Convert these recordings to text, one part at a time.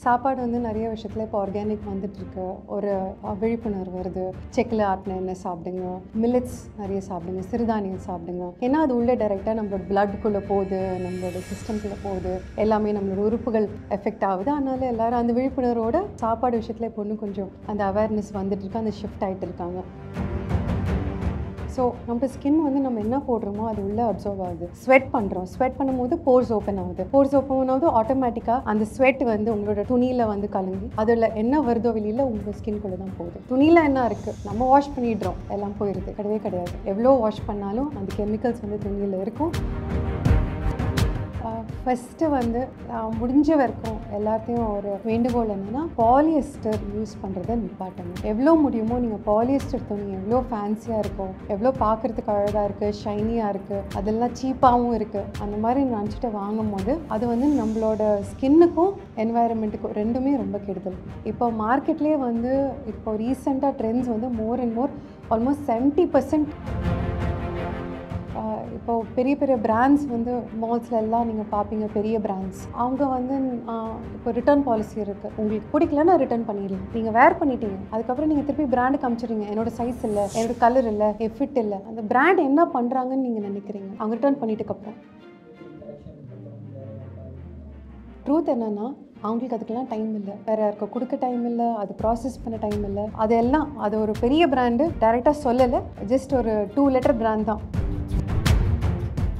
சாப்பாடு வந்து நிறைய விஷயத்தில் இப்போ ஆர்கானிக் வந்துட்டுருக்கு. ஒரு விழிப்புணர்வு வருது. செக்கில் ஆட்டின எண்ணெய் சாப்பிடுங்க, மில்லட்ஸ் நிறைய சாப்பிடுங்க, சிறுதானியம் சாப்பிடுங்க. ஏன்னா அது உள்ளே டைரெக்டாக நம்மளோட பிளட்டுக்குள்ளே போகுது, நம்மளோட சிஸ்டம்குள்ளே போகுது, எல்லாமே நம்மளோட உறுப்புகள் எஃபெக்ட் ஆகுது. அதனால எல்லாரும் அந்த விழிப்புணர்வோட சாப்பாடு விஷயத்தில் இப்போ இன்னும் கொஞ்சம் அந்த அவேர்னஸ் வந்துட்டுருக்கு, அந்த ஷிஃப்ட் ஆகிட்டு இருக்காங்க. ஸோ நம்ம ஸ்கின் வந்து நம்ம என்ன போடுறோமோ அது உள்ளே அப்சர்வ் ஆகுது. ஸ்வெட் பண்ணுறோம், ஸ்வெட் பண்ணும்போது போர்ஸ் ஓப்பன் ஆகுது. போர்ஸ் ஓப்பன் ஆகுது ஆட்டோமேட்டிக்காக அந்த ஸ்வெட் வந்து உங்களோட துணியில் வந்து கலங்கி அதில் என்ன வருதோ வெளியில் உங்கள் ஸ்கின்குள்ளே தான் போகுது. துணியில் என்ன இருக்குது, நம்ம வாஷ் பண்ணிடுறோம், எல்லாம் போயிடுது. கிடையவே கிடையாது. எவ்வளோ வாஷ் பண்ணாலும் அந்த கெமிக்கல்ஸ் வந்து துணியில் இருக்கும். ஃபஸ்ட்டு வந்து முடிஞ்ச வரைக்கும் எல்லாத்தையும் ஒரு வேண்டுகோள் என்னென்னா, பாலியஸ்டர் யூஸ் பண்ணுறதை நிப்பாட்டணும். எவ்வளோ முடியுமோ நீங்கள் பாலியஸ்டர் துணி எவ்வளோ ஃபேன்சியாக இருக்கும், எவ்வளோ பார்க்குறதுக்கு அழகாக இருக்குது, ஷைனியாக இருக்குது, அதெல்லாம் சீப்பாகவும் இருக்குது, அந்த மாதிரி நினச்சிட்டு வாங்கும் போது அது வந்து நம்மளோட ஸ்கின்னுக்கும் என்வாயரன்மெண்ட்டுக்கும் ரெண்டுமே ரொம்ப கெடுதல். இப்போ மார்க்கெட்லேயே வந்து இப்போ ரீசெண்டாக ட்ரெண்ட்ஸ் வந்து மோர் அண்ட் மோர் ஆல்மோஸ்ட் 70% இப்போது பெரிய பெரிய பிராண்ட்ஸ் வந்து மால்ஸில் எல்லாம் நீங்கள் பார்ப்பீங்க. பெரிய பிராண்ட்ஸ் அவங்க வந்து இப்போ ரிட்டர்ன் பாலிசி இருக்குது. உங்களுக்கு பிடிக்கலன்னா ரிட்டர்ன் பண்ணிடலாம். நீங்கள் வேர் பண்ணிட்டீங்க, அதுக்கப்புறம் நீங்கள் திருப்பி பிராண்டு காமிச்சிடுறீங்க, என்னோட சைஸ் இல்லை, என்னோட கலர் இல்லை, என் ஃபிட் இல்லை. அந்த பிராண்ட் என்ன பண்ணுறாங்கன்னு நீங்கள் நினைக்கிறீங்க அவங்க ரிட்டர்ன் பண்ணிட்டுக்கப்புறம்? ட்ரூத் என்னென்னா, அவங்களுக்கு அதுக்கெல்லாம் டைம் இல்லை, வேறு யாருக்கும் கொடுக்க டைம் இல்லை, அது ப்ராசஸ் பண்ண டைம் இல்லை. அதெல்லாம் அது ஒரு பெரிய பிராண்டு டைரெக்டாக சொல்லலை, ஜஸ்ட் ஒரு 2 லெட்டர் பிராண்ட் தான்.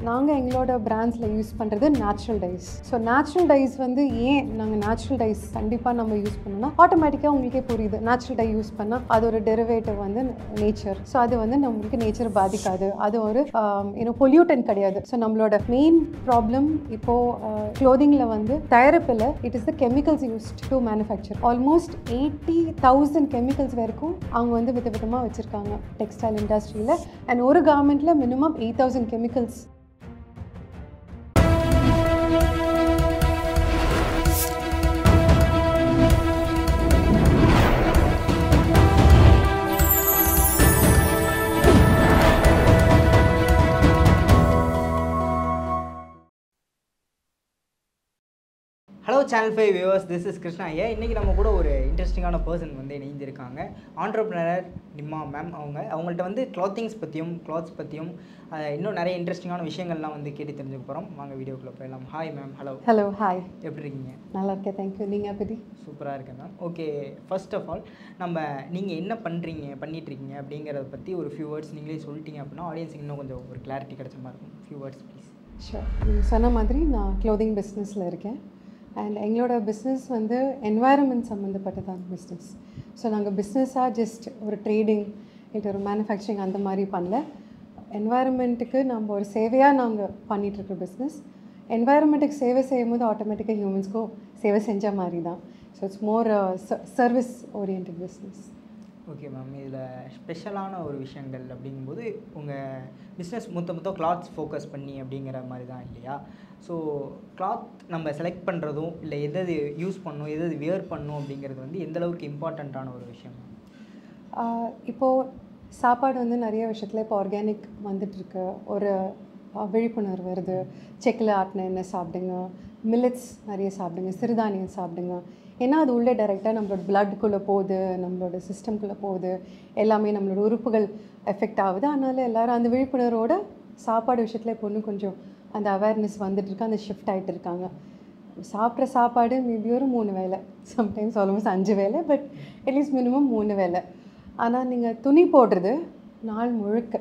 நாங்கள் எங்களோட பிராண்ட்ஸில் யூஸ் பண்ணுறது natural dyes. So natural dyes வந்து ஏன் நாங்கள் நேச்சுரல் டைஸ் கண்டிப்பாக நம்ம யூஸ் பண்ணோம்னா, ஆட்டோமேட்டிக்காக உங்களுக்கே புரியுது, நேச்சுரல் டை யூஸ் பண்ணால் அது ஒரு டெரிவேட்டிவ் வந்து நேச்சர். ஸோ அது வந்து நம்மளுக்கு நேச்சர் பாதிக்காது, அது ஒரு பொல்யூட்டன் கிடையாது. ஸோ நம்மளோட மெயின் ப்ராப்ளம் இப்போது க்ளோதிங்கில் வந்து தயாரிப்பில் it is the chemicals used to manufacture. Almost 80,000 chemicals வரைக்கும் அவங்க வந்து விதமாக வச்சுருக்காங்க டெக்ஸ்டைல் இண்டஸ்ட்ரியில். அண்ட் ஒரு கார்மெண்ட்டில் minimum 8,000 chemicals. Hello channel 5 viewers, this is Krishna ஐயா. இன்றைக்கி நம்ம கூட ஒரு இன்ட்ரெஸ்டிங்கான பர்சன் வந்து இணைந்திருக்காங்க. Entrepreneur Nimma ma'am. அவங்கள்ட்ட வந்து கிளாத்ஸ் பற்றியும் இன்னும் நிறைய இன்ட்ரெஸ்டிங்கான விஷயங்கள்லாம் வந்து கேட்டு தெரிஞ்சுக்க போகிறோம். வாங்க வீடியோக்குள்ளே போயிடலாம். Hi ma'am. Hello hi. எப்படி இருக்கீங்க? நல்லா இருக்கேன், தேங்க்யூ. நீங்கள் எப்படி? சூப்பராக இருக்கேன் ma'am. Okay, first of all நீங்கள் என்ன பண்ணிகிட்ருக்கீங்க அப்படிங்கிறத பற்றி ஒரு ஃபியூ வேர்ட்ஸ் நீங்களே சொல்லிட்டீங்க அப்படின்னா ஆடியன்ஸுக்கு இன்னும் கொஞ்சம் ஒரு கிளாரிட்டி கிடைச்ச மாதிரி இருக்கும். Few words please. ஷூர். நீங்கள் சொன்ன மாதிரி நான் க்ளோதிங் பிஸ்னஸில் இருக்கேன். அண்ட் எங்களோட பிஸ்னஸ் வந்து என்வாயரன்மெண்ட் சம்மந்தப்பட்டதான பிஸ்னஸ். ஸோ நாங்கள் பிஸ்னஸாக ஜஸ்ட் ஒரு ட்ரேடிங் இல்லை ஒரு மேனுஃபேக்சரிங் அந்த மாதிரி பண்ணல. என்வாயரன்மெண்ட்டுக்கு நம்ம ஒரு சேவையாக நாங்கள் பண்ணிகிட்ருக்க பிஸ்னஸ். என்வாயரன்மெண்ட்டுக்கு சேவை செய்யும் போது ஆட்டோமேட்டிக்காக ஹியூமன்ஸ்க்கும் சேவை செஞ்ச மாதிரி தான். So it's more service oriented business. Okay ma'am. இதில் ஸ்பெஷலான ஒரு விஷயங்கள் அப்படிங்கும்போது உங்கள் பிஸ்னஸ் மொத்தம் கிளாத்ஸ் ஃபோக்கஸ் பண்ணி அப்படிங்கிற மாதிரி தான் இல்லையா? ஸோ கிளாத் நம்ம செலக்ட் பண்ணுறதும் இல்லை எது யூஸ் பண்ணணும், எது வியர் பண்ணணும் அப்படிங்கிறது வந்து எந்தளவுக்கு இம்பார்ட்டண்ட்டான ஒரு விஷயம்? இப்போது சாப்பாடு வந்து நிறைய விஷயத்தில் இப்போ ஆர்கானிக் வந்துட்டுருக்கு. ஒரு விழிப்புணர்வு வருது. செக்கில் ஆட்டின எண்ணெய் சாப்பிடுங்க, மில்லட்ஸ் நிறைய சாப்பிடுங்க, சிறுதானியம் சாப்பிடுங்க. ஏன்னா அது உள்ளே டைரெக்டாக நம்மளோட பிளட்டுக்குள்ளே போகுது, நம்மளோட சிஸ்டம்குள்ளே போகுது, எல்லாமே நம்மளோட உறுப்புகள் எஃபெக்ட் ஆகுது. அதனால எல்லோரும் அந்த விழிப்புணர்வோட சாப்பாடு விஷயத்தில் இப்போ இன்னும் கொஞ்சம் அந்த அவேர்னஸ் வந்துட்டுருக்கு, அந்த ஷிஃப்ட் ஆகிட்டு இருக்காங்க. சாப்பிட்ற சாப்பாடு மேபி ஒரு 3 வேளை, சம்டைம்ஸ் ஆல்மோஸ்ட் 5 வேளை, பட் அட்லீஸ்ட் மினிமம் 3 வேளை. ஆனால் நீங்கள் துணி போடுறது நாள் முழுக்க,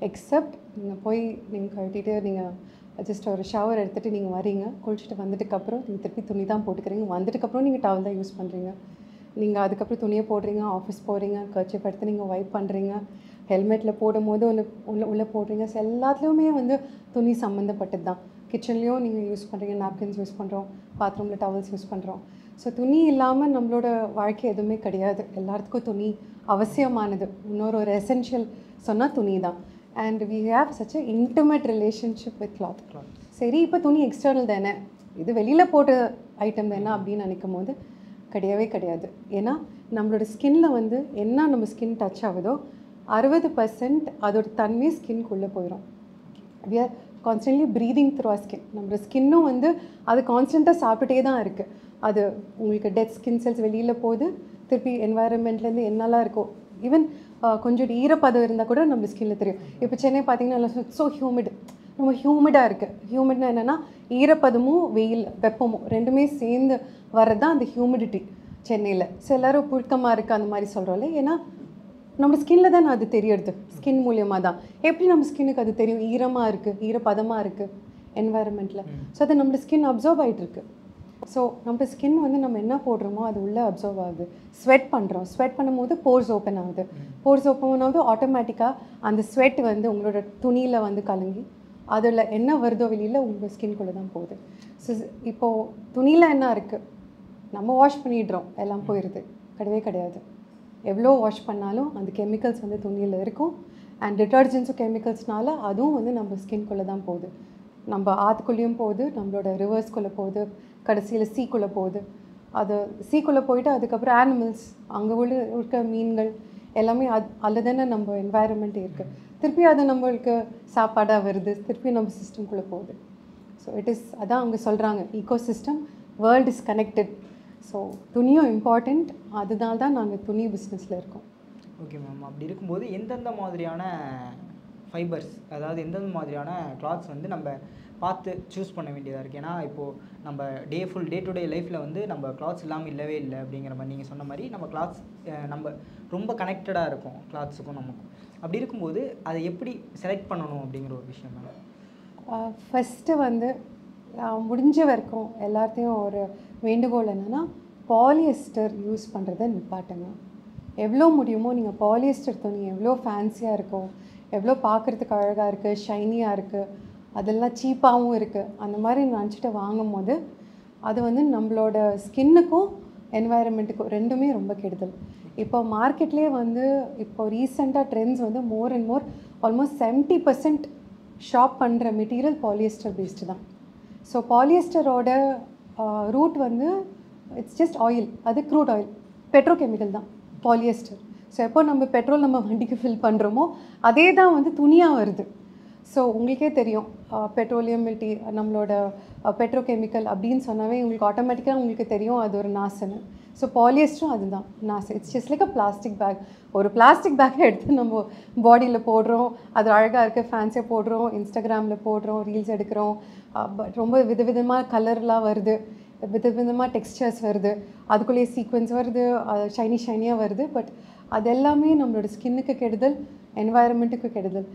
எக்ஸப்ட் நீங்கள் போய் நீங்கள் கழட்டிட்டு நீங்கள் ஜஸ்ட் ஒரு ஷவர் எடுத்துகிட்டு நீங்கள் வரீங்க, குளிச்சுட்டு வந்துட்டுக்கப்புறம் நீங்கள் திருப்பி துணி தான் போட்டுக்கிறீங்க. வந்துட்டுக்கப்புறம் நீங்கள் டவல் தான் யூஸ் பண்ணுறீங்க. நீங்கள் அதுக்கப்புறம் துணியை போடுறீங்க, ஆஃபீஸ் போகிறீங்க, கர்ச்சீஃப் எடுத்து நீங்கள் வைப் பண்ணுறீங்க, ஹெல்மெட்டில் போடும்போது உள்ளே போடுறீங்க. ஸோ எல்லாத்துலேயுமே வந்து துணி சம்மந்தப்பட்டது தான். கிச்சன்லேயும் நீங்கள் யூஸ் பண்ணுறீங்க, நாப்கின்ஸ் யூஸ் பண்ணுறோம், பாத்ரூமில் டவல்ஸ் யூஸ் பண்ணுறோம். ஸோ துணி இல்லாமல் நம்மளோட வாழ்க்கை எதுவுமே கிடையாது. எல்லாத்துக்கும் துணி அவசியமானது. ஒரு எசென்ஷியல் சொன்னால் துணி தான். And we have such a intimate relationship with cloth. சரி, இப்போ துணி எக்ஸ்டர்னல் தானே, இது வெளியில் போட்ட ஐட்டம் தானே அப்படின்னு நினைக்கும் போது கிடையவே கிடையாது. ஏன்னா நம்மளோட ஸ்கின்ல வந்து என்ன நம்ம ஸ்கின் டச் ஆகுதோ 60% அதோட தன்மை ஸ்கின்குள்ளே போயிடும். We are constantly breathing through our skin. நம்மளோட ஸ்கின்னும் வந்து அது கான்ஸ்டண்ட்டாக சாப்பிட்டுட்டே தான் இருக்குது. அது உங்களுக்கு டெட் ஸ்கின் செல்ஸ் வெளியில் போகுது, திருப்பி என்வாயரன்மெண்ட்லேருந்து என்னெல்லாம் இருக்கோ, ஈவன் கொஞ்சம் ஈரப்பதம் இருந்தால் கூட நம்ம ஸ்கின்னில் தெரியும். இப்போ சென்னை பார்த்தீங்கன்னா ஸோ ஹியூமிட், ரொம்ப ஹியூமிடாக இருக்குது. ஹியூமிட்னா என்னென்னா ஈரப்பதமும் வெயில் வெப்பமும் ரெண்டுமே சேர்ந்து வர்றது தான் அந்த ஹியூமிடிட்டி சென்னையில். ஸோ எல்லோரும் புழுக்கமாக இருக்குது அந்த மாதிரி சொல்கிறோம்ல, ஏன்னா நம்ம ஸ்கின்னில் தான் அது தெரியறது, ஸ்கின் மூலியமாக தான். எப்படி நம்ம ஸ்கின்னுக்கு அது தெரியும்? ஈரமாக இருக்குது, ஈரப்பதமாக இருக்குது என்வாயரன்மெண்ட்டில். ஸோ அது நம்மளோட ஸ்கின் அப்சர்வ் ஆகிட்டுருக்கு. ஸோ நம்ம ஸ்கின் வந்து நம்ம என்ன போடுறோமோ அது உள்ளே அப்சர்வ் ஆகுது. ஸ்வெட் பண்ணுறோம், ஸ்வெட் பண்ணும்போது போர்ஸ் ஓப்பன் ஆகுது. போர்ஸ் ஓப்பன் ஆகுது, ஆட்டோமேட்டிக்காக அந்த ஸ்வெட் வந்து உங்களோட துணியில் வந்து கலங்கி அதில் என்ன வருதோ வெளியில் உங்கள் ஸ்கின்குள்ளே தான் போகுது. ஸோ இப்போது துணியில் என்ன இருக்குது, நம்ம வாஷ் பண்ணிடுறோம், எல்லாம் போயிடுது. கிடையாது. எவ்வளோ வாஷ் பண்ணாலும் அந்த கெமிக்கல்ஸ் வந்து துணியில் இருக்கும். அண்ட் டிட்டர்ஜென்ட்ஸும் கெமிக்கல்ஸ்னால அதுவும் வந்து நம்ம ஸ்கின்குள்ளே தான் போகுது. நம்ம ஆற்றுக்குள்ளேயும் போகுது, நம்மளோட ரிவர்ஸ்குள்ளே போகுது, கடைசியில் சீக்குள்ளே போகுது. அது சீக்குள்ளே போயிட்டு அதுக்கப்புறம் ஆனிமல்ஸ், அங்கே இருக்க மீன்கள் எல்லாமே அதில் தானே நம்ம என்வாயரன்மெண்ட் இருக்குது. திருப்பி அது நம்மளுக்கு சாப்பாடாக வருது, திருப்பி நம்ம சிஸ்டம்குள்ளே போகுது. ஸோ அதான் அவங்க சொல்கிறாங்க, eco system, world is connected. So துணியும் இம்பார்ட்டண்ட், அதனால தான் நாங்கள் துணி பிஸ்னஸில் இருக்கோம். Okay ma'am. அப்படி இருக்கும்போது எந்தெந்த மாதிரியான ஃபைபர்ஸ், அதாவது எந்தெந்த மாதிரியான கிளாத்ஸ் வந்து நம்ம பார்த்து சூஸ் பண்ண வேண்டியதாக இருக்குது? ஏன்னா இப்போது நம்ம டே டு டே லைஃப்பில் வந்து நம்ம கிளாத்ஸ் இல்லாமல் இல்லவே இல்லை அப்படிங்கிற மாதிரி நீங்கள் சொன்ன மாதிரி நம்ம கிளாத்ஸ் நம்ம ரொம்ப கனெக்டடாக இருக்கும் கிளாத்ஸுக்கும் நமக்கும். அப்படி இருக்கும்போது அதை எப்படி செலக்ட் பண்ணணும் அப்படிங்கிற ஒரு விஷயம் மேம். ஃபஸ்ட்டு வந்து முடிஞ்ச வரைக்கும் எல்லாத்தையும் ஒரு வேண்டுகோள் என்னென்னா, பாலியஸ்டர் யூஸ் பண்ணுறதை நிப்பாட்டுங்க. எவ்வளோ முடியுமோ நீங்கள் பாலியஸ்டர் துணி எவ்வளோ ஃபேன்சியாக இருக்கும், எவ்வளோ பார்க்குறதுக்கு அழகாக இருக்குது, ஷைனியாக இருக்குது, அதெல்லாம் சீப்பாகவும் இருக்குது, அந்த மாதிரி நினச்சிட்டு வாங்கும் போது அது வந்து நம்மளோட ஸ்கின்னுக்கும் என்வாயரன்மெண்ட்டுக்கும் ரெண்டுமே ரொம்ப கெடுதல். இப்போ மார்க்கெட்லேயே வந்து இப்போ ரீசெண்டாக ட்ரெண்ட்ஸ் வந்து more and more almost 70% shop பண்ணுற மெட்டீரியல் பாலியஸ்டர் பேஸ்டு தான். ஸோ பாலியஸ்டரோட ரூட் வந்து இட்ஸ் ஜஸ்ட் ஆயில், அது க்ரூட் ஆயில், பெட்ரோகெமிக்கல் தான் பாலியஸ்டர். ஸோ எப்போ நம்ம பெட்ரோல் நம்ம வண்டிக்கு ஃபில் பண்ணுறோமோ அதே தான் வந்து துணியாக வருது. ஸோ உங்களுக்கே தெரியும், பெட்ரோலியம் நம்மளோட பெட்ரோகெமிக்கல் அப்படின்னு சொன்னாவே உங்களுக்கு ஆட்டோமேட்டிக்காக உங்களுக்கு தெரியும் அது ஒரு நாசுன்னு. ஸோ பாலியஸ்டரும் அதுதான் நாசு. It's just like a plastic bag. ஒரு பிளாஸ்டிக் பேக்கை எடுத்து நம்ம பாடியில் போடுறோம், அது அழகாக இருக்குது, ஃபேன்சியாக போடுறோம், இன்ஸ்டாகிராமில் போடுறோம், ரீல்ஸ் எடுக்கிறோம், பட் ரொம்ப விதவிதமாக கலர்லாம் வருது, விதவிதமாக டெக்ஸ்சர்ஸ் வருது, அதுக்குள்ளேயே சீக்வென்ஸ் வருது, ஷைனியாக வருது. பட் அது எல்லாமே நம்மளோட ஸ்கின்னுக்கு கெடுதல், என்வாயரன்மெண்ட்டுக்கு கெடுதல்.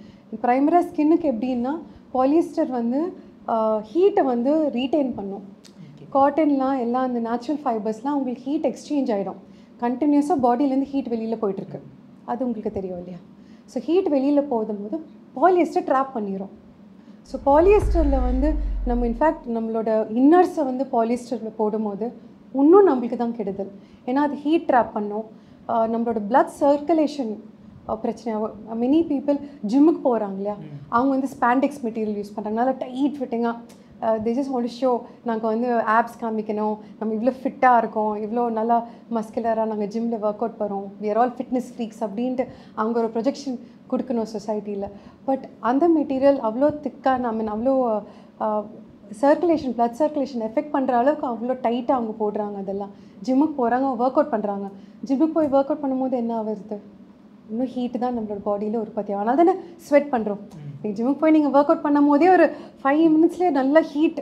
ப்ரைமராக ஸ்கின்னுக்கு எப்படின்னா, பாலியஸ்டர் வந்து ஹீட்டை வந்து ரீட்டைன் பண்ணும். காட்டன்லாம் எல்லாம் அந்த நேச்சுரல் ஃபைபர்ஸ்லாம் உங்களுக்கு ஹீட் எக்ஸ்சேஞ்ச் ஆகிடும். கண்டினியூஸாக பாடியிலேருந்து ஹீட் வெளியில் போயிட்டுருக்கு, அது உங்களுக்கு தெரியும் இல்லையா? ஸோ ஹீட் வெளியில் போகும்போது பாலியஸ்டர் ட்ராப் பண்ணிடும். ஸோ பாலியஸ்டரில் வந்து நம்ம இன்ஃபேக்ட் நம்மளோட இன்னர்ஸை வந்து பாலியஸ்டரில் போடும்போது இன்னும் நம்மளுக்கு தான் கெடுதல். ஏன்னா அது ஹீட் ட்ராப் பண்ணும், நம்மளோட பிளட் சர்க்குலேஷன் பிரச்சனையாகும். மெனி பீப்புள் ஜிம்முக்கு போகிறாங்க இல்லையா, அவங்க வந்து ஸ்பாண்டெக்ஸ் மெட்டீரியல் யூஸ் பண்ணுறாங்க, நல்லா டைட் ஃபிட்டிங்காக. They just want to show, நாங்கள் வந்து ஆப்ஸ் காமிக்கணும், நம்ம இவ்வளோ ஃபிட்டாக இருக்கோம், இவ்வளோ நல்லா மஸ்குலராக நாங்கள் ஜிம்மில் ஒர்க் அவுட் பண்ணுறோம், we are all fitness freaks அப்படின்ட்டு அவங்க ஒரு ப்ரொஜெக்ஷன் கொடுக்கணும் சொசைட்டியில். பட் அந்த மெட்டீரியல் அவ்வளோ திக்காக, அவ்வளோ சர்க்குலேஷன், பிளட் சர்க்குலேஷன் எஃபெக்ட் பண்ணுற அளவுக்கு அவ்வளோ டைட்டாக அவங்க போடுறாங்க. அதெல்லாம் ஜிம்முக்கு போகிறாங்க, ஒர்க் அவுட் பண்ணுறாங்க. ஜிம்முக்கு போய் ஒர்க் அவுட் பண்ணும்போது என்ன ஆகுது, இன்னும் ஹீட்டு தான் நம்மளோட பாடியில் உற்பத்தி ஆகும். அதனால தானே ஸ்வெட் பண்ணுறோம். நீங்கள் ஜிம்முக்கு போய் நீங்கள் ஒர்க் அவுட் பண்ணும் போதே ஒரு 5 மினிட்ஸ்லேயே நல்லா ஹீட்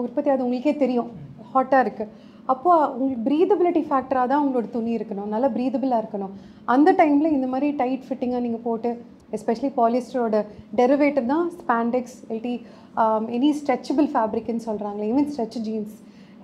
உற்பத்தி ஆகுது, உங்களுக்கே தெரியும் ஹாட்டாக இருக்குது. அப்போது உங்களுக்கு ப்ரீதபிலிட்டி ஃபேக்டராக தான் உங்களோட துணி இருக்கணும், நல்லா ப்ரீதபிளாக இருக்கணும். அந்த டைமில் இந்த மாதிரி டைட் ஃபிட்டிங்காக நீங்கள் போட்டு, எஸ்பெஷலி பாலிஸ்டரோட டெரிவேட்டிவ் தான் ஸ்பாண்டெக்ஸ், இல்லாட்டி எனி ஸ்ட்ரெச்சபிள் ஃபேப்ரிக்னு சொல்கிறாங்களே, ஈவன் ஸ்ட்ரெச் ஜீன்ஸ்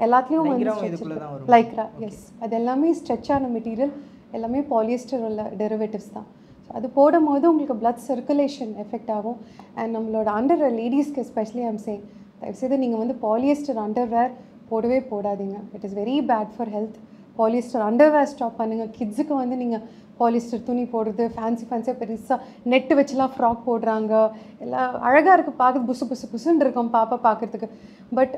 எல்லாத்துலேயும் வந்து லைக்ரா, எஸ், அது எல்லாமே ஸ்ட்ரெச்சான மெட்டீரியல், எல்லாமே பாலியஸ்டர் உள்ள டெரிவேட்டிவ்ஸ் தான். ஸோ அது போடும்போது உங்களுக்கு பிளட் சர்க்குலேஷன் எஃபெக்ட் ஆகும். அண்ட் நம்மளோட அண்டர் லேடிஸ்க்கு எஸ்பெஷலி ஐம் சேயிங், தயவுசெய்து நீங்கள் வந்து பாலியஸ்டர் அண்டர்வேர் போடவே போடாதீங்க. It is very bad for health. Polyester underwear stop பண்ணுங்கள். கிட்ஸுக்கு வந்து நீங்கள் பாலிஸ்டர் துணி போடுறது, ஃபேன்சியாக பெருசாக நெட்டு வச்சுலாம் ஃப்ராக் போடுறாங்க, எல்லாம் அழகாக இருக்குது, பார்க்குறது புசுன்னு இருக்கும் பாப்பா பார்க்குறதுக்கு. பட்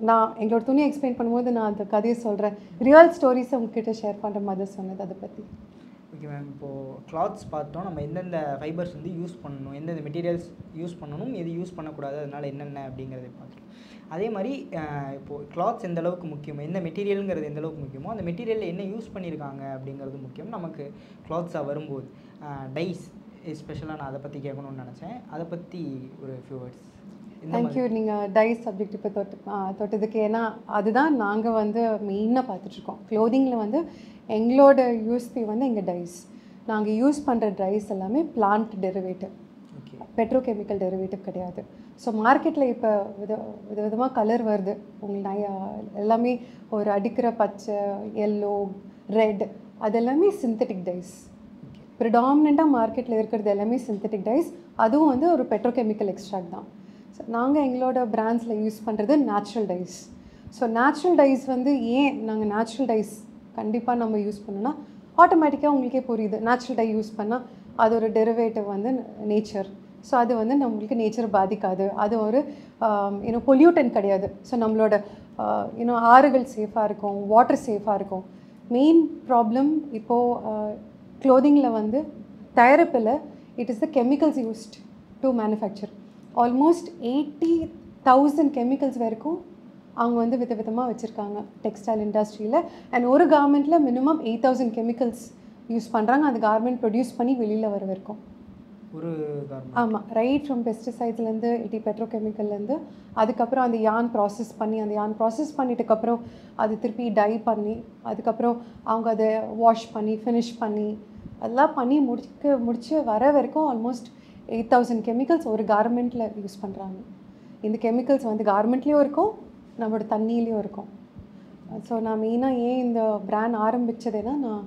நான் எங்களோட துணியை எக்ஸ்பிளைன் பண்ணும்போது நான் அந்த கதையை சொல்கிறேன், ரியல் ஸ்டோரிஸை உங்ககிட்ட ஷேர் பண்ணுற மாதிரி சொன்னது அதை பற்றி. Okay ma'am. இப்போது கிளாத்ஸ் பார்த்தோம், நம்ம எந்தெந்த ஃபைபர்ஸ் வந்து யூஸ் பண்ணணும், எந்தெந்த மெட்டீரியல்ஸ் யூஸ் பண்ணணும், எது யூஸ் பண்ணக்கூடாது, அதனால் என்னென்ன அப்படிங்கிறத பார்த்துட்டோம். அதே மாதிரி இப்போது கிளாத்ஸ் எந்த அளவுக்கு முக்கியமோ, எந்த மெட்டீரியலுங்கிறது எந்த அளவுக்கு முக்கியமோ, அந்த மெட்டீரியலில் என்ன யூஸ் பண்ணியிருக்காங்க அப்படிங்கிறது முக்கியம். நமக்கு கிளாத்ஸாக வரும்போது டைஸ் ஸ்பெஷலாக நான் அதை பற்றி கேட்கணும்னு நினச்சேன். அதை பற்றி ஒரு ஃபியூ வேர்ட்ஸ். தேங்க்யூ. நீங்கள் டைஸ் சப்ஜெக்ட் இப்போ தொட்டதுக்கு. ஏன்னா அதுதான் நாங்கள் வந்து மெயினாக பார்த்துட்ருக்கோம். க்ளோதிங்கில் வந்து எங்களோட யூஎஸ்பி வந்து எங்கள் டைஸ். நாங்கள் யூஸ் பண்ணுற டைஸ் எல்லாமே பிளான்ட் டெரிவேட்டிவ், பெட்ரோகெமிக்கல் டெரிவேட்டிவ் கிடையாது. ஸோ மார்க்கெட்டில் இப்போ விதவிதமாக கலர் வருது. உங்களுக்கு எல்லாமே ஒரு அடிக்கிற பச்சை, எல்லோ, ரெட், அது எல்லாமே சிந்தட்டிக் டைஸ். ப்ரிடாமினண்ட்டாக மார்க்கெட்டில் இருக்கிறது எல்லாமே சிந்தட்டிக் டைஸ். அதுவும் வந்து ஒரு பெட்ரோகெமிக்கல் எக்ஸ்ட்ராக்ட் தான். ஸோ நாங்கள் எங்களோட பிராண்ட்ஸில் யூஸ் பண்ணுறது natural dyes. So natural dyes வந்து ஏன் நாங்கள் நேச்சுரல் டைஸ் கண்டிப்பாக நம்ம யூஸ் பண்ணோன்னா, ஆட்டோமேட்டிக்காக உங்களுக்கே புரியுது, நேச்சுரல் டை யூஸ் பண்ணால் அது ஒரு டெரிவேட்டிவ் வந்து நேச்சர். ஸோ அது வந்து நம்மளுக்கு நேச்சரை பாதிக்காது. அது ஒரு பொல்யூட்டன் கிடையாது. ஸோ நம்மளோட ஆறுகள் சேஃபாக இருக்கும், வாட்டர் சேஃபாக இருக்கும். மெயின் ப்ராப்ளம் இப்போது க்ளோதிங்கில் வந்து தயாரிப்பில் it is the chemicals used to manufacture. Almost 80,000 chemicals வரைக்கும் அவங்க வந்து விதவிதமாக வச்சுருக்காங்க டெக்ஸ்டைல் இண்டஸ்ட்ரியில். அண்ட் ஒரு கார்மெண்ட்டில் மினிமம் 8,000 கெமிக்கல்ஸ் யூஸ் பண்ணுறாங்க, அந்த கார்மெண்ட் ப்ரொடியூஸ் பண்ணி வெளியில் வர வரைக்கும். ஒரு ஆமாம், ரைட் ஃப்ரம் பெஸ்டிசைட்ஸ்லேருந்து பெட்ரோகெமிக்கல்லேருந்து அதுக்கப்புறம் அந்த யான் ப்ராசஸ் பண்ணி, அந்த யான் ப்ராசஸ் பண்ணிட்டுக்கப்புறம் அது திருப்பி டை பண்ணி, அதுக்கப்புறம் அவங்க அதை வாஷ் பண்ணி ஃபினிஷ் பண்ணி அதெல்லாம் பண்ணி முடிச்சு வர வரைக்கும் ஆல்மோஸ்ட் 8,000 கெமிக்கல்ஸ் ஒரு கார்மெண்ட்டில் யூஸ் பண்ணுறாங்க. இந்த கெமிக்கல்ஸ் வந்து கார்மெண்ட்லேயும் இருக்கும், நம்மளோட தண்ணியிலையும் இருக்கும். ஸோ நான் மெயினாக ஏன் இந்த பிராண்ட் ஆரம்பித்ததுன்னா, நான்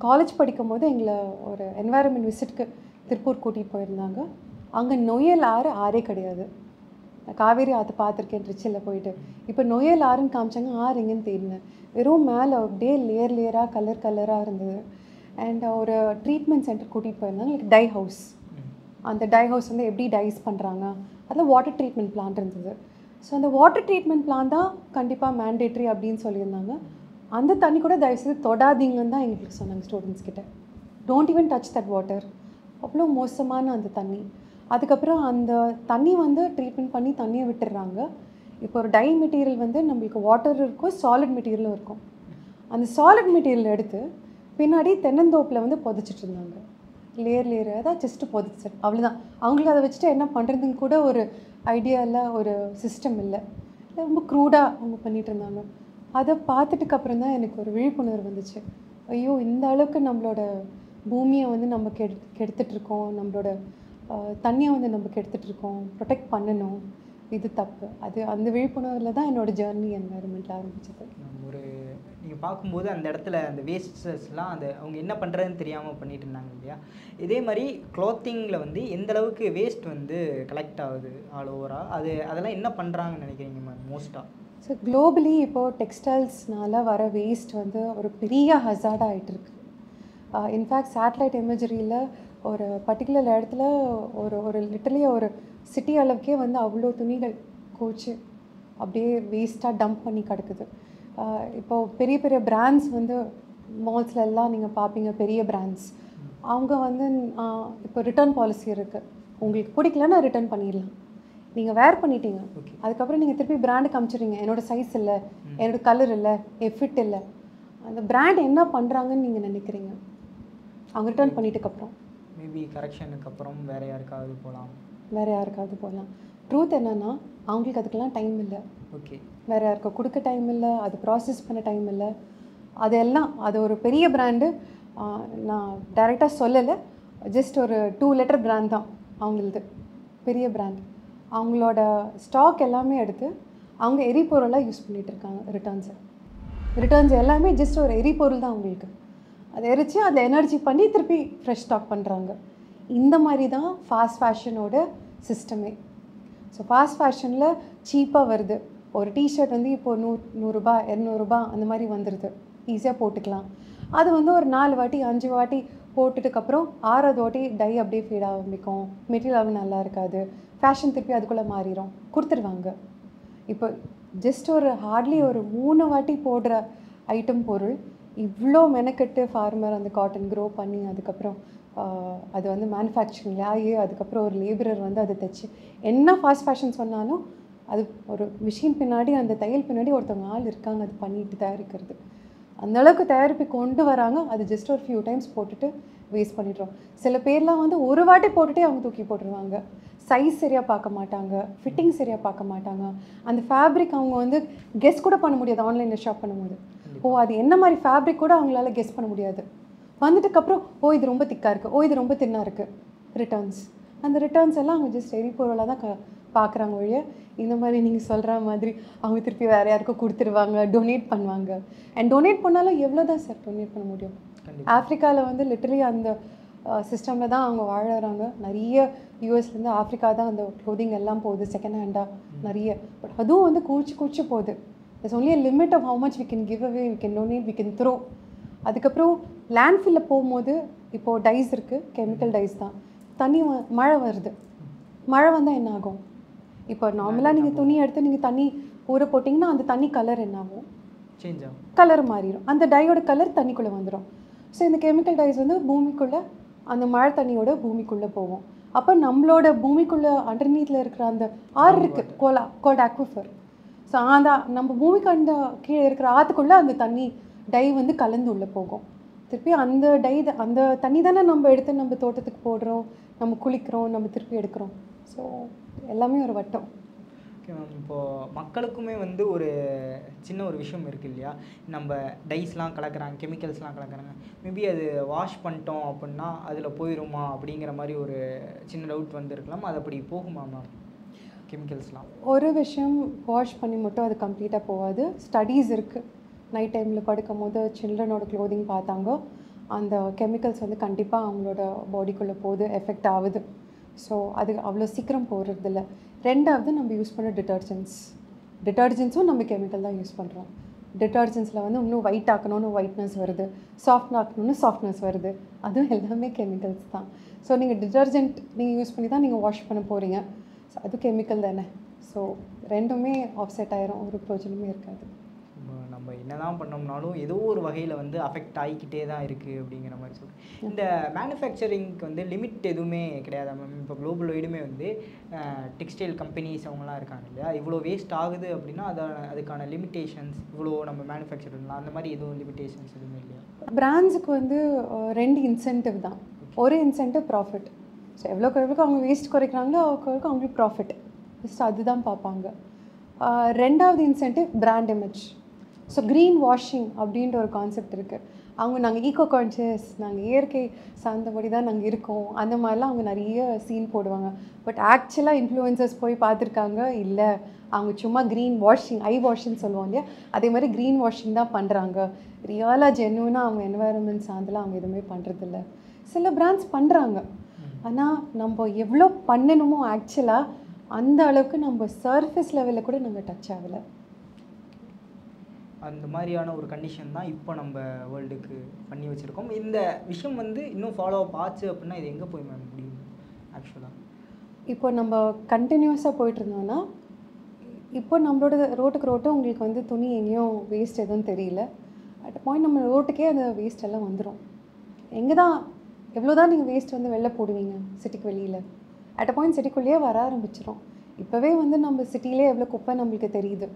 காலேஜ் படிக்கும் போது எங்களை ஒரு என்வாயர்மெண்ட் விசிட்க்கு திருப்பூர் கூட்டிகிட்டு போயிருந்தாங்க. அங்கே நொயல் ஆறே கிடையாது. காவேரி ஆற்று பார்த்துருக்கேன் ட்ரிச்சில் போயிட்டு. இப்போ நொயல் ஆறுன்னு காமிச்சாங்க, ஆறு எங்கேன்னு தேடினேன். வெறும் மேலே அப்படியே லேயராக கலராக இருந்தது. அண்ட் ஒரு ட்ரீட்மெண்ட் சென்டர் கூட்டிகிட்டு போயிருந்தாங்க, லைக் டை ஹவுஸ். அந்த டை ஹவுஸ் வந்து எப்படி டைஸ் பண்ணுறாங்க, அதில் வாட்டர் ட்ரீட்மெண்ட் பிளான்ட் இருந்தது. ஸோ அந்த வாட்டர் ட்ரீட்மெண்ட் பிளான் தான் கண்டிப்பாக மேண்டேட்ரி அப்படின்னு சொல்லியிருந்தாங்க. அந்த தண்ணி கூட தயவுசெய்து தொடாதீங்கன்னு தான் எங்களுக்கு சொன்னாங்க ஸ்டூடெண்ட்ஸ் கிட்ட. Don't even touch that water. அவ்வளோ மோசமான அந்த தண்ணி. அதுக்கப்புறம் அந்த தண்ணி வந்து ட்ரீட்மெண்ட் பண்ணி தண்ணியை விட்டுடுறாங்க. இப்போ ஒரு டை மெட்டீரியல் வந்து நம்மளுக்கு வாட்டர் இருக்கும், சாலிட் மெட்டீரியலும் இருக்கும். அந்த சாலிட் மெட்டீரியல் எடுத்து பின்னாடி தென்னந்தோப்பில் வந்து புதைச்சிட்டு இருந்தாங்க. லேயராக தான் ஜஸ்ட்டு புதைச்சி, அவ்வளோதான். அவங்களுக்கு அதை வச்சுட்டு என்ன பண்ணுறதுன்னு கூட ஒரு ஐடியா இல்லை, ஒரு சிஸ்டம் இல்லை. ரொம்ப க்ரூடாக அவங்க பண்ணிகிட்டு இருந்தாங்க. அதை பார்த்துட்டுக்கப்புறம் தான் எனக்கு ஒரு விழிப்புணர்வு வந்துச்சு. ஐயோ, இந்த அளவுக்கு நம்மளோட பூமியை வந்து நம்ம கெடுத்துட்ருக்கோம், நம்மளோட தண்ணியை வந்து நம்ம கெடுத்துட்ருக்கோம், ப்ரொடெக்ட் பண்ணணும், இது தப்பு. அந்த விழிப்புணர்வில் தான் என்னோடய ஜேர்னி என்வாயர்மெண்ட்டில் ஆரம்பிச்சது. ஒரு நீங்கள் பார்க்கும்போது அந்த இடத்துல அந்த வேஸ்டஸ்லாம் அவங்க என்ன பண்ணுறதுன்னு தெரியாமல் பண்ணிட்டு இருந்தாங்க இல்லையா? இதே மாதிரி க்ளாத்திங்கில் வந்து எந்த அளவுக்கு வேஸ்ட் வந்து கலெக்ட் ஆகுது ஆல் ஓவராக, அதெல்லாம் என்ன பண்ணுறாங்கன்னு நினைக்கிறீங்க மேம் மோஸ்ட்டாக? ஸோ குளோபலி இப்போது டெக்ஸ்டைல்ஸ்னால் வர வேஸ்ட் வந்து ஒரு பெரிய ஹசார்டாக ஆகிட்டுருக்கு. இன்ஃபேக்ட் சேட்டலைட் இமேஜரியில் ஒரு பர்டிகுலர் இடத்துல ஒரு லிட்டரலி ஒரு சிட்டி அளவுக்கே வந்து அவ்வளோ துணிகள் கோச்சு அப்படியே வேஸ்ட்டாக டம்ப் பண்ணி கிடக்குது. இப்போது பெரிய பெரிய பிராண்ட்ஸ் வந்து மால்ஸில் எல்லாம் நீங்கள் பார்ப்பீங்க, பெரிய பிராண்ட்ஸ். அவங்க வந்து இப்போ ரிட்டர்ன் பாலிசி இருக்குது. உங்களுக்கு பிடிக்கலன்னா ரிட்டர்ன் பண்ணிடலாம். நீங்கள் வேர் பண்ணிட்டீங்க, அதுக்கப்புறம் நீங்கள் திருப்பி பிராண்டுக்கு அனுப்பிச்சிடுறீங்க, என்னோடய சைஸ் இல்லை, என்னோடய கலர் இல்லை, என் ஃபிட் இல்லை. அந்த பிராண்ட் என்ன பண்ணுறாங்கன்னு நீங்கள் நினைக்கிறீங்க? அவங்க ரிட்டர்ன் பண்ணிட்டுக்கப்புறம் மேபி கரெக்ஷனுக்கு அப்புறம் வேறு யாருக்காவது போகலாம். ட்ரூத் என்னென்னா, அவங்களுக்கு அதுக்கெல்லாம் டைம் இல்லை. ஓகே, வேறு யாருக்கோ கொடுக்க டைம் இல்லை, அது ப்ராசஸ் பண்ண டைம் இல்லை. அது ஒரு பெரிய பிராண்டு. நான் டைரெக்டாக சொல்லலை, ஜஸ்ட் ஒரு 2 லெட்டர் பிராண்ட் தான் அவங்களது, பெரிய பிராண்ட். அவங்களோட ஸ்டாக் எல்லாமே எடுத்து அவங்க எரிபொருளாக யூஸ் பண்ணிகிட்ருக்காங்க. ரிட்டர்ன்ஸ் எல்லாமே ஜஸ்ட் ஒரு எரிபொருள் தான் அவங்களுக்கு. அதை எரித்து அதில் எனர்ஜி பண்ணி திருப்பி ஃப்ரெஷ் ஸ்டாக் பண்ணுறாங்க. இந்த மாதிரி தான் ஃபாஸ்ட் ஃபேஷனோட சிஸ்டமே. ஸோ ஃபாஸ்ட் ஃபேஷனில் சீப்பாக வருது. ஒரு டிஷர்ட் வந்து இப்போது 100 ரூபா 200 ரூபா அந்த மாதிரி வந்துடுது, ஈஸியாக போட்டுக்கலாம். அது வந்து ஒரு 4 வாட்டி 5 வாட்டி போட்டுட்டுக்கப்புறம் 6வது வாட்டி டை அப்படியே ஃபீட் ஆரம்பிக்கும், மெட்டீரியல் நல்லா இருக்காது, ஃபேஷன் திருப்பி அதுக்குள்ளே மாறிடும், கொடுத்துருவாங்க. இப்போ ஜஸ்ட் ஒரு ஹார்ட்லி ஒரு 3 வாட்டி போடுற ஐட்டம் பொருள் இவ்வளோ மெனக்கெட்டு ஃபார்மர் அந்த காட்டன் க்ரோ பண்ணி அதுக்கப்புறம் அது வந்து மேனுஃபேக்சரிங் ஆகி அதுக்கப்புறம் ஒரு லேபரர் வந்து அதை தைச்சி என்ன ஃபாஸ்ட் ஃபேஷன் சொன்னாலும் அது ஒரு மிஷின் பின்னாடி அந்த தையல் பின்னாடி ஒருத்தவங்க ஆள் இருக்காங்க அது பண்ணிட்டு தயாரிக்கிறது. அந்தளவுக்கு தயாரிப்பு கொண்டு வராங்க. அது ஜஸ்ட் ஒரு ஃபியூ டைம்ஸ் போட்டுட்டு வேஸ்ட் பண்ணிடுறோம். சில பேர்லாம் வந்து ஒரு வாட்டி போட்டுகிட்டே அவங்க தூக்கி போட்டுருவாங்க. சைஸ் சரியாக பார்க்க மாட்டாங்க, ஃபிட்டிங் சரியாக பார்க்க மாட்டாங்க. அந்த ஃபேப்ரிக் அவங்க வந்து கெஸ் கூட பண்ண முடியாது ஆன்லைனில் ஷாப் பண்ணும்போது. அது என்ன மாதிரி ஃபேப்ரிக் கூட அவங்களால கெஸ் பண்ண முடியாது. வந்துட்டுக்கப்புறம் இது ரொம்ப திக்காக இருக்குது, இது ரொம்ப தின்னாக இருக்குது, ரிட்டர்ன்ஸ். அந்த ரிட்டர்ன்ஸ் எல்லாம் அவங்க ஜஸ்ட் எரிபொருளாக தான் பார்க்குறாங்க ஒழிய இந்த மாதிரி நீங்கள் சொல்கிற மாதிரி அவங்க திருப்பி வேறு யாருக்கும் கொடுத்துருவாங்க, டொனேட் பண்ணுவாங்க. அண்ட் டொனேட் பண்ணாலும் எவ்வளோ தான் சார் டொனேட் பண்ண முடியும்? ஆஃப்ரிக்காவில் வந்து லிட்டரலி அந்த சிஸ்டமில் தான் அவங்க வாழறாங்க. நிறைய யூஎஸ்லேருந்து ஆஃப்ரிக்கா தான் அந்த க்ளோதிங் எல்லாம் போகுது செகண்ட் ஹேண்டாக நிறைய. பட் அதுவும் வந்து கூச்சு போகுது. It's only limit of how much we can give away, we can donate, we can throw. அதுக்கப்புறம் லேண்ட்ஃபில்லில் போகும்போது இப்போது டைஸ் இருக்குது, கெமிக்கல் டைஸ் தான். தண்ணி மழை வருது, மழை வந்தால் என்ன ஆகும்? இப்போ நார்மலாக நீங்கள் துணி எடுத்து நீங்கள் தண்ணி ஊற போட்டிங்கன்னா அந்த தண்ணி கலர் என்ன ஆகும்? சேஞ்ச் ஆகும், கலர் மாறிடும். அந்த டையோட கலர் தண்ணிக்குள்ளே வந்துடும். ஸோ இந்த கெமிக்கல் டைஸ் வந்து பூமிக்குள்ளே அந்த மழை தண்ணியோட பூமிக்குள்ளே போகும். அப்போ நம்மளோட பூமிக்குள்ளே அண்டர்நீத்தில் இருக்கிற அந்த ஆறு இருக்குது, கோல்ட் அக்விஃபர். ஸோ அந்த நம்ம பூமிக்கு அந்த கீழே இருக்கிற ஆற்றுக்குள்ளே அந்த தண்ணி டை வந்து கலந்து உள்ளே போகும். திருப்பி அந்த அந்த தண்ணி தானே நம்ம எடுத்து நம்ம தோட்டத்துக்கு போடுறோம், நம்ம குளிக்கிறோம், நம்ம திருப்பி எடுக்கிறோம். ஸோ எல்லாமே ஒரு வட்டம். Okay ma'am. இப்போது மக்களுக்குமே வந்து ஒரு சின்ன ஒரு விஷயம் இருக்குது இல்லையா, நம்ம டைஸ்லாம் கலக்கிறாங்க, கெமிக்கல்ஸ்லாம் கலக்கிறாங்க, மேபி அது வாஷ் பண்ணிட்டோம் அப்படின்னா அதில் போயிடுமா அப்படிங்கிற மாதிரி ஒரு சின்ன டவுட் வந்துருக்கலாம். அது அப்படி போகுமா மேம் கெமிக்கல்ஸ்லாம்? ஒரு விஷயம் வாஷ் பண்ணி மட்டும் அது கம்ப்ளீட்டாக போகாது. ஸ்டடீஸ் இருக்குது. நைட் டைமில் படுக்கும் போது சில்ட்ரனோட க்ளோதிங் பார்த்தாங்க, அந்த கெமிக்கல்ஸ் வந்து கண்டிப்பாக அவங்களோட பாடிக்குள்ளே போகுது, எஃபெக்ட் ஆகுது. ஸோ அது அவ்வளோ சீக்கிரம் போடுறதில்ல. ரெண்டாவது நம்ம யூஸ் பண்ண டிட்டர்ஜென்ட்ஸும் நம்ம கெமிக்கல் தான் யூஸ் பண்ணுறோம். டிட்டர்ஜென்ட்ஸில் வந்து இன்னும் ஒயிட் ஆக்கணும்னு ஒயிட்னஸ் வருது, சாஃப்ட் ஆக்கணும்னு சாஃப்ட்னஸ் வருது, அதுவும் எல்லாமே கெமிக்கல்ஸ் தான். ஸோ நீங்கள் டிட்டர்ஜென்ட் நீங்கள் யூஸ் பண்ணி தான் நீங்கள் வாஷ் பண்ண போகிறீங்க, ஸோ அது கெமிக்கல் தானே. ஸோ ரெண்டுமே ஆஃப்செட் ஆயிரும், ஒரு பிரோஜனமே இருக்காது. நம்ம என்ன தான் பண்ணோம்னாலும் ஏதோ ஒரு வகையில் வந்து அஃபெக்ட் ஆகிக்கிட்டே தான் இருக்குது அப்படிங்கிற மாதிரி சொல்கிறேன். இந்த மேனுஃபேக்சரிங்க்கு வந்து லிமிட் எதுவுமே கிடையாது மேம். இப்போ குளோபல் வைடுமே வந்து டெக்ஸ்டைல் கம்பெனிஸ் அவங்களாம் இருக்காங்க இல்லையா, இவ்வளோ வேஸ்ட் ஆகுது அப்படின்னா அதுக்கான லிமிட்டேஷன்ஸ் இவ்வளோ நம்ம மேனுஃபேக்சர் பண்ணலாம், அந்த மாதிரி எதுவும் லிமிட்டேஷன்ஸ் எதுவுமே இல்லையா? பிராண்ட்ஸுக்கு வந்து ரெண்டு இன்சென்டிவ் தான். ஒரு இன்சென்டிவ் ப்ராஃபிட். ஸோ எவ்வளோக்கு அவங்க வேஸ்ட் குறைக்கிறாங்களோ அவ்வளோக்கு அவங்களுக்கு ப்ராஃபிட், ஜஸ்ட் அதுதான் பார்ப்பாங்க. ரெண்டாவது incentive brand image. So green washing அப்படின்ற ஒரு கான்செப்ட் இருக்குது. நாங்கள் ஈகோ கான்ஷியஸ், நாங்கள் இயற்கை சார்ந்தபடி தான் நாங்கள் இருக்கோம், அந்த மாதிரிலாம் அவங்க நிறைய சீன் போடுவாங்க. பட் ஆக்சுவலாக இன்ஃப்ளூயன்சர்ஸ் போய் பார்த்துருக்காங்க, இல்லை அவங்க சும்மா க்ரீன் வாஷிங், ஐ வாஷிங் சொல்லுவோம் இல்லையா, அதே மாதிரி க்ரீன் வாஷிங் தான் பண்ணுறாங்க. ரியலாக ஜென்யூனாக அவங்க என்வாயர்மெண்ட் சார்ந்தெலாம் அவங்க எதுவுமே பண்ணுறதில்ல. சில பிராண்ட்ஸ் பண்ணுறாங்க, ஆனால் நம்ம எவ்வளோ பண்ணணுமோ ஆக்சுவலாக அந்த அளவுக்கு நம்ம சர்ஃபேஸ் லெவலில் கூட நம்ம டச் ஆகலை. அந்த மாதிரியான ஒரு கண்டிஷன் தான் இப்போ நம்ம வேர்ல்டுக்கு பண்ணி வச்சுருக்கோம். இந்த விஷயம் வந்து இன்னும் ஃபாலோ அப் ஆச்சு அப்படின்னா இது எங்கே போய் மேம் முடியும் ஆக்சுவலாக? இப்போ நம்ம கண்டினியூஸாக போயிட்டுருந்தோன்னா, இப்போ நம்மளோட ரோட்டுக்கு உங்களுக்கு வந்து துணி எங்கேயும் வேஸ்ட் எதுவும் தெரியல. அட் பாயிண்ட் நம்ம ரோட்டுக்கே அந்த வேஸ்ட் எல்லாம் வந்துடும். எங்கே தான் எவ்வளோ தான் நீங்கள் வேஸ்ட் வந்து வெளில போடுவீங்க சிட்டிக்கு வெளியில்? அட் பாயிண்ட் சிட்டிக்குள்ளேயே வர ஆரம்பிச்சிடும். இப்போவே வந்து நம்ம சிட்டியிலே எவ்வளோ குப்பை நம்மளுக்கு தெரியுது,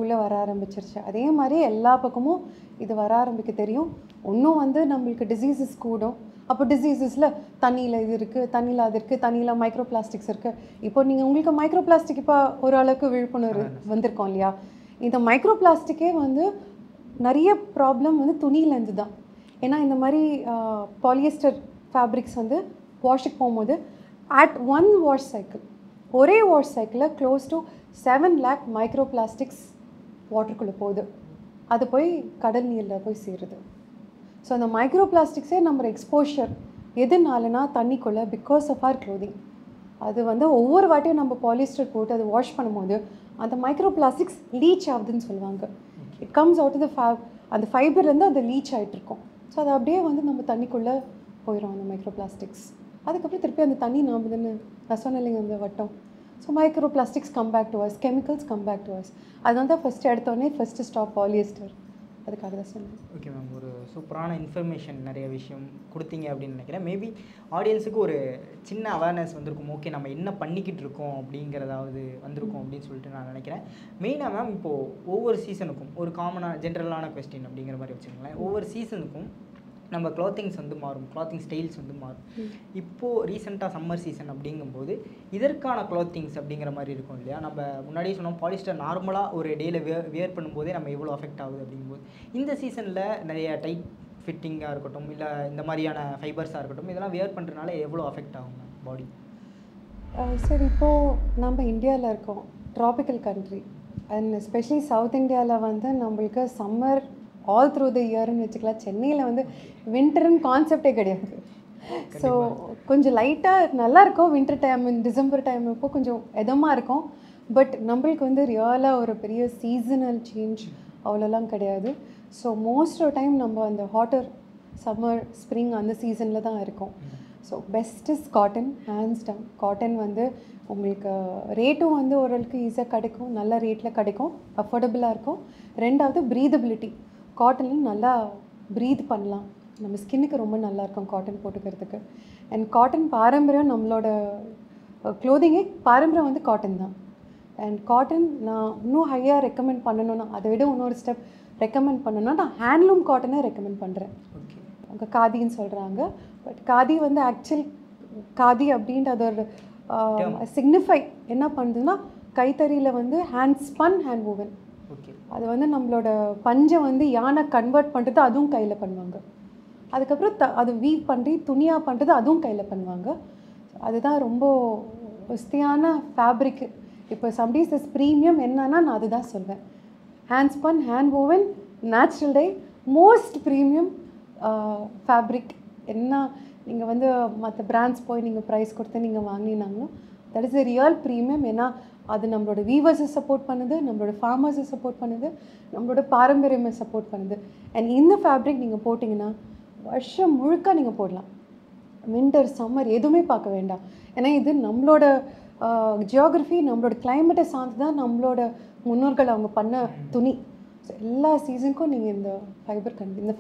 உள்ளே வர ஆரம்பிச்சிருச்சு. அதே மாதிரி எல்லா பக்கமும் இது வர ஆரம்பிக்க தெரியும். இன்னும் வந்து நம்மளுக்கு டிசீசஸ் கூடும். அப்போ டிசீசஸில் தண்ணியில் இது இருக்குது, தண்ணியில் அது இருக்குது, தண்ணியில் மைக்ரோ பிளாஸ்டிக்ஸ் இருக்குது. இப்போ நீங்கள் உங்களுக்கு மைக்ரோ பிளாஸ்டிக் இப்போ ஓரளவுக்கு விழிப்புணர்வு வந்திருக்கோம் இல்லையா? இந்த மைக்ரோ பிளாஸ்டிக்கே வந்து நிறைய ப்ராப்ளம் வந்து துணியிலேருந்து தான். ஏன்னா இந்த மாதிரி பாலியஸ்டர் ஃபேப்ரிக்ஸ் வந்து வாஷுக்கு போகும்போது அட் ஒன் வாஷ் சைக்கிள், ஒரே வாஷ் சைக்கிளில் close to 7 lakh micro plastics வாட்டருக்குள்ளே போகுது. அது போய் கடல் நீரில் போய் சேருது. ஸோ அந்த மைக்ரோ பிளாஸ்டிக்ஸே நம்ம எக்ஸ்போஷர் எதுனாலனா தண்ணிக்குள்ளே, பிகாஸ் ஆஃப் ஆர் க்ளோதிங். அது வந்து ஒவ்வொரு வாட்டியும் நம்ம பாலிஸ்டர் போட்டு அதை வாஷ் பண்ணும்போது அந்த மைக்ரோ பிளாஸ்டிக்ஸ் லீச் ஆகுதுன்னு சொல்லுவாங்க. இட் கம்ஸ் அவுட் த அந்த ஃபைபர்லேருந்து அது லீச் ஆகிட்ருக்கும். ஸோ அது அப்படியே வந்து நம்ம தண்ணிக்குள்ளே போயிடும் அந்த மைக்ரோ பிளாஸ்டிக்ஸ். அதுக்கப்புறம் திருப்பி அந்த தண்ணி நாம் தானே நான் சொன்னேன் இல்லைங்க அந்த வட்டம். So micro plastics come back to us, chemicals come back to us. அதனால தான் ஃபஸ்ட்டு எடுத்தோடனே ஃபஸ்ட்டு ஸ்டாப் பாலியஸ்டர். அதுக்காக தான் சொன்னேன். ஓகே மேம், ஒரு சூப்பரான இன்ஃபர்மேஷன் நிறைய விஷயம் கொடுத்தீங்க அப்படின்னு நினைக்கிறேன். மேபி ஆடியன்ஸுக்கு ஒரு சின்ன அவேர்னஸ் வந்திருக்கும், ஓகே நம்ம என்ன பண்ணிக்கிட்டு இருக்கோம் அப்படிங்கிறதாவது வந்திருக்கும் அப்படின்னு சொல்லிட்டு நான் நினைக்கிறேன். மெயினாக மேம் இப்போது ஒவ்வொரு சீசனுக்கும் ஒரு காமனாக ஜென்ரலான கொஸ்டின் அப்படிங்கிற மாதிரி வச்சுக்கோங்களேன். ஒவ்வொரு சீசனுக்கும் நம்ம க்ளாத்திங்ஸ் வந்து மாறும், க்ளாத்திங் ஸ்டைல்ஸ் வந்து மாறும். இப்போது ரீசெண்டாக சம்மர் சீசன் அப்படிங்கும்போது இதற்கான க்ளாத்திங்ஸ் அப்படிங்கிற மாதிரி இருக்கும் இல்லையா? நம்ம முன்னாடியே சொன்னோம் பாலிஸ்டர் நார்மலாக ஒரு டேயில் வியர் பண்ணும்போதே நம்ம எவ்வளோ அஃபெக்ட் ஆகுது அப்படிங்கும்போது, இந்த சீசனில் நிறைய டைட் ஃபிட்டிங்காக இருக்கட்டும், இல்லை இந்த மாதிரியான ஃபைபர்ஸாக இருக்கட்டும், இதெல்லாம் வியர் பண்ணுறதுனால எவ்வளோ அஃபெக்ட் ஆகும் பாடி? சரி, இப்போது நம்ம இந்தியாவில் இருக்கோம், tropical country, and especially south இந்தியாவில் வந்து நம்மளுக்கு சம்மர் ஆல் த்ரூ த இயர்னு வச்சுக்கலாம். சென்னையில் வந்து வின்டர்னு கான்செப்டே கிடையாது. ஸோ கொஞ்சம் லைட்டாக நல்லாயிருக்கும் வின்டர் டைம், டிசம்பர் டைம் இப்போ கொஞ்சம் இதமாக இருக்கும். பட் நம்மளுக்கு வந்து ரியலாக ஒரு பெரிய சீசனல் சேஞ்ச் அவ்வளோலாம் கிடையாது. ஸோ மோஸ்ட் ஆஃப் டைம் நம்ம அந்த ஹாட்டர் சம்மர் ஸ்ப்ரிங் அந்த சீசனில் தான் இருக்கும். So best is cotton, hands down. Cotton வந்து உங்களுக்கு ரேட்டும் வந்து ஓரளவுக்கு ஈஸியாக கிடைக்கும், நல்ல ரேட்டில் கிடைக்கும், அஃபோர்டபுளாக இருக்கும். ரெண்டாவது ப்ரீதபிலிட்டி, காட்டனில் நல்லா ப்ரீத் பண்ணலாம், நம்ம ஸ்கின்னுக்கு ரொம்ப நல்லாயிருக்கும் காட்டன் போட்டுக்கிறதுக்கு. அண்ட் காட்டன் பாரம்பரியம், நம்மளோட க்ளோதிங்கே பாரம்பரியம் வந்து காட்டன் தான். அண்ட் காட்டன் நான் இன்னும் ஹையாக ரெக்கமெண்ட் பண்ணணுன்னா, அதை விட இன்னொரு ஸ்டெப் ரெக்கமெண்ட் பண்ணணுன்னா நான் ஹேண்ட்லூம் காட்டனை ரெக்கமெண்ட் பண்ணுறேன். ஓகே, அவங்க காதின்னு சொல்கிறாங்க, பட் காதி வந்து ஆக்சுவல் காதி அப்படின்ட்டு அதோட சிக்னிஃபை என்ன பண்ணுதுன்னா, கைத்தறியில் வந்து hand spun, hand oven. Okay, அது வந்து நம்மளோட பஞ்சை வந்து யானை கன்வெர்ட் பண்ணுறது அதுவும் கையில் பண்ணுவாங்க. அதுக்கப்புறம் அது வீவ் பண்ணி துணியாக பண்ணுறது அதுவும் கையில் பண்ணுவாங்க. அதுதான் ரொம்ப வசதியான ஃபேப்ரிக்கு. இப்போ சம்டீஸ் இஸ் ப்ரீமியம் என்னன்னா நான் அதுதான் சொல்வேன். Hand spun, hand oven, natural tie, most premium fabric. என்ன நீங்கள் வந்து மற்ற பிராண்ட்ஸ் போய் நீங்கள் ப்ரைஸ் கொடுத்து நீங்கள் வாங்கினீங்கன்னா that is a real premium. ஏன்னா அது நம்மளோட வீவர்ஸை சப்போர்ட் பண்ணுது, நம்மளோட ஃபார்மர்ஸை சப்போர்ட் பண்ணுது, நம்மளோட பாரம்பரியமை சப்போர்ட் பண்ணுது. அண்ட் இந்த ஃபேப்ரிக் நீங்கள் போட்டிங்கன்னா வருஷம் முழுக்க நீங்கள் போடலாம், வின்டர் சம்மர் எதுவுமே பார்க்க வேண்டாம். ஏன்னா இது நம்மளோட ஜியோகிரஃபி, நம்மளோட கிளைமேட்டை சார்ந்து தான் நம்மளோட முன்னோர்கள் அவங்க பண்ண துணி. ஸோ எல்லா சீசனுக்கும் நீங்கள் இந்த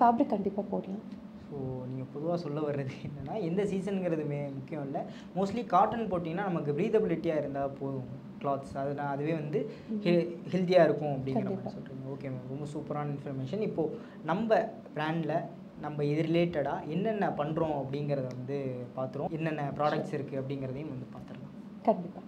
ஃபேப்ரிக் கண்டிப்பாக போடலாம். ஸோ நீங்கள் பொதுவாக சொல்ல வர்றது என்னென்னா, எந்த சீசனுங்கிறது முக்கியம் இல்லை, மோஸ்ட்லி காட்டன் போட்டிங்கன்னா நமக்கு ப்ரீதபிலிட்டியாக இருந்தால் போதும் கிளாத்ஸ், அதுவே வந்து ஹெல்த்தியாக இருக்கும் அப்படிங்கிற மாதிரி சொல்கிறீங்க. ஓகே மேம், ரொம்ப சூப்பரான இன்ஃபர்மேஷன். இப்போது நம்ம பிராண்டில் நம்ம இது ரிலேட்டடாக என்னென்ன பண்ணுறோம் அப்படிங்கிறத வந்து பார்த்துருவோம், என்னென்ன ப்ராடக்ட்ஸ் இருக்குது அப்படிங்கிறதையும் வந்து பார்த்துடலாம். கண்டிப்பாக.